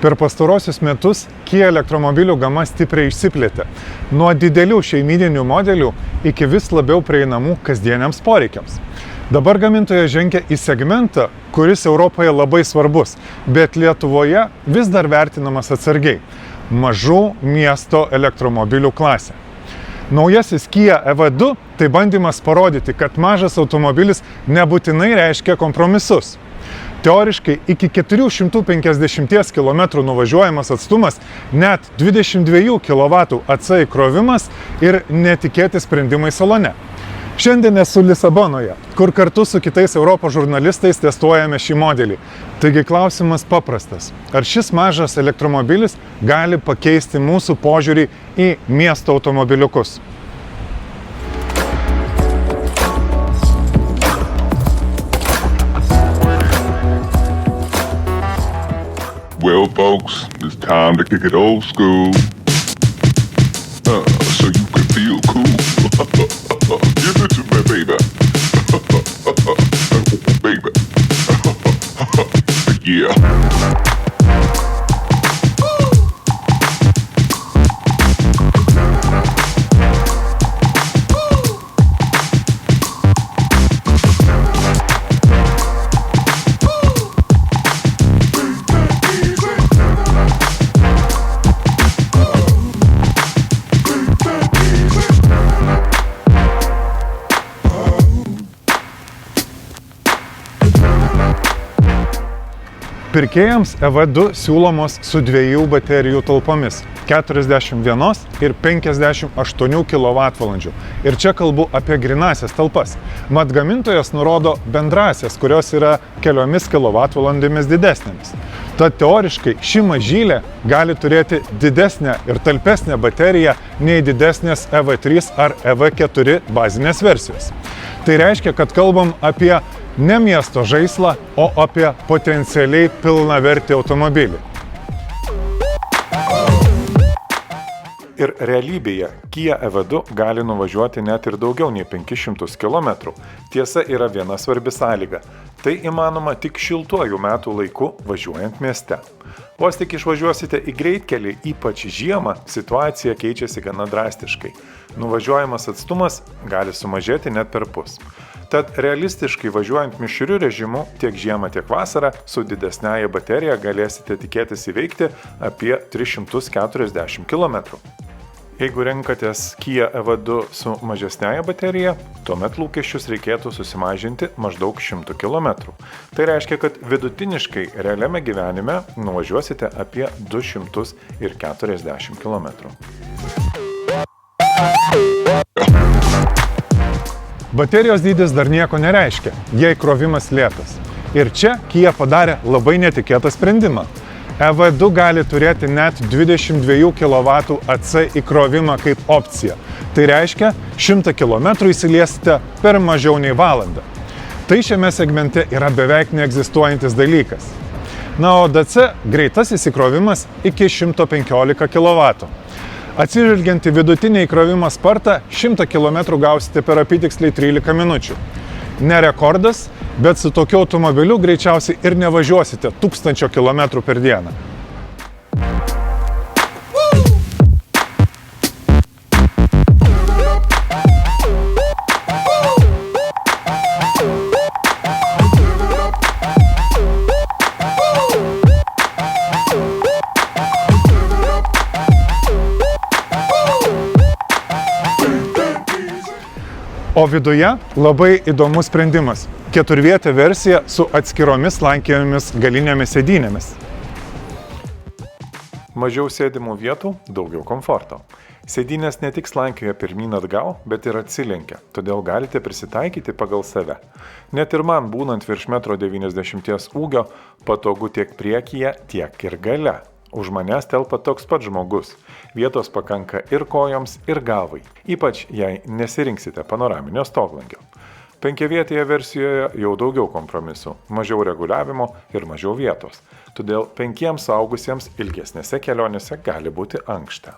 Per pastarosius metus Kia elektromobilių gama stipriai išsiplėtė. Nuo didelių šeimyninių modelių iki vis labiau prieinamų kasdieniams poreikiams. Dabar gamintojas žengia į segmentą, kuris Europoje labai svarbus, bet Lietuvoje vis dar vertinamas atsargiai – mažų miesto elektromobilių klasė. Naujasis Kia EV2 tai bandymas parodyti, kad mažas automobilis nebūtinai reiškia kompromisus. Teoriškai iki 450 km nuvažiuojamas atstumas, net 22 kW AC įkrovimas ir netikėti sprendimai salone. Šiandien esu Lisabonoje, kur kartu su kitais Europos žurnalistais testuojame šį modelį. Taigi klausimas paprastas. Ar šis mažas elektromobilis gali pakeisti mūsų požiūrį į miesto automobiliukus? Well, folks, it's time to kick it old school, so you can feel cool. Give it to me, baby. Baby. Yeah. Pirkėjams EV2 siūlomos su 2 baterijų talpomis – 41 ir 58 kWh. Ir čia kalbu apie grynasias talpas. Mat gamintojas nurodo bendrasias, kurios yra keliomis kWh didesnėmis. Tad teoriškai ši mažylė gali turėti didesnę ir talpesnę bateriją nei didesnės EV3 ar EV4 bazinės versijos. Tai reiškia, kad kalbam apie ne miesto žaislą, o apie potencialiai pilnavertį automobilį. Ir realybėje Kia EV2 gali nuvažiuoti net ir daugiau nei 500 km. Tiesa, yra viena svarbi sąlyga. Tai įmanoma tik šiltuoju metų laiku važiuojant mieste. Vos tik išvažiuosite į greitkelį, ypač žiemą, situacija keičiasi gana drastiškai. Nuvažiuojamas atstumas gali sumažėti net perpus. Tad realistiškai važiuojant mišriu režimu tiek žiemą, tiek vasarą su didesnėje baterija galėsite tikėtis įveikti apie 340 km. Jeigu renkatės Kia EV2 su mažesnėje baterija, tuomet lūkesčius reikėtų susimažinti maždaug 100 km. Tai reiškia, kad vidutiniškai realiame gyvenime nuvažiuosite apie 240 km. Baterijos dydis dar nieko nereiškia, jei krovimas lėtas. Ir čia Kia padarė labai netikėtą sprendimą. EV2 gali turėti net 22 kW AC įkrovimą kaip opciją. Tai reiškia, 100 km įsiliesite per mažiau nei valandą. Tai šiame segmente yra beveik neegzistuojantis dalykas. Na, o DC greitasis įkrovimas iki 115 kW. Atsižvelgiant į vidutinį įkrovimo spartą, 100 km gausite per apytiksliai 13 minučių. Ne rekordas, bet su tokiu automobiliu greičiausiai ir nevažiuosite 1000 km per dieną. O viduje labai įdomus sprendimas – 4-vietė versija su atskiromis slankiojomis galinėmis sėdynėmis. Mažiau sėdimų vietų, daugiau komforto. Sėdynės ne tik slankioja pirmyn atgal, bet ir atsilenkia, todėl galite prisitaikyti pagal save. Net ir man, būnant virš 1,90 m ūgio, patogu tiek priekyje, tiek ir gale. Už manęs telpa toks pat žmogus. Vietos pakanka ir kojoms, ir galvai. Ypač jei nesirinksite panoraminio stoglangio. 5-vietėje versijoje jau daugiau kompromisų, mažiau reguliavimo ir mažiau vietos. Todėl 5 suaugusiems ilgesnėse kelionėse gali būti ankšta.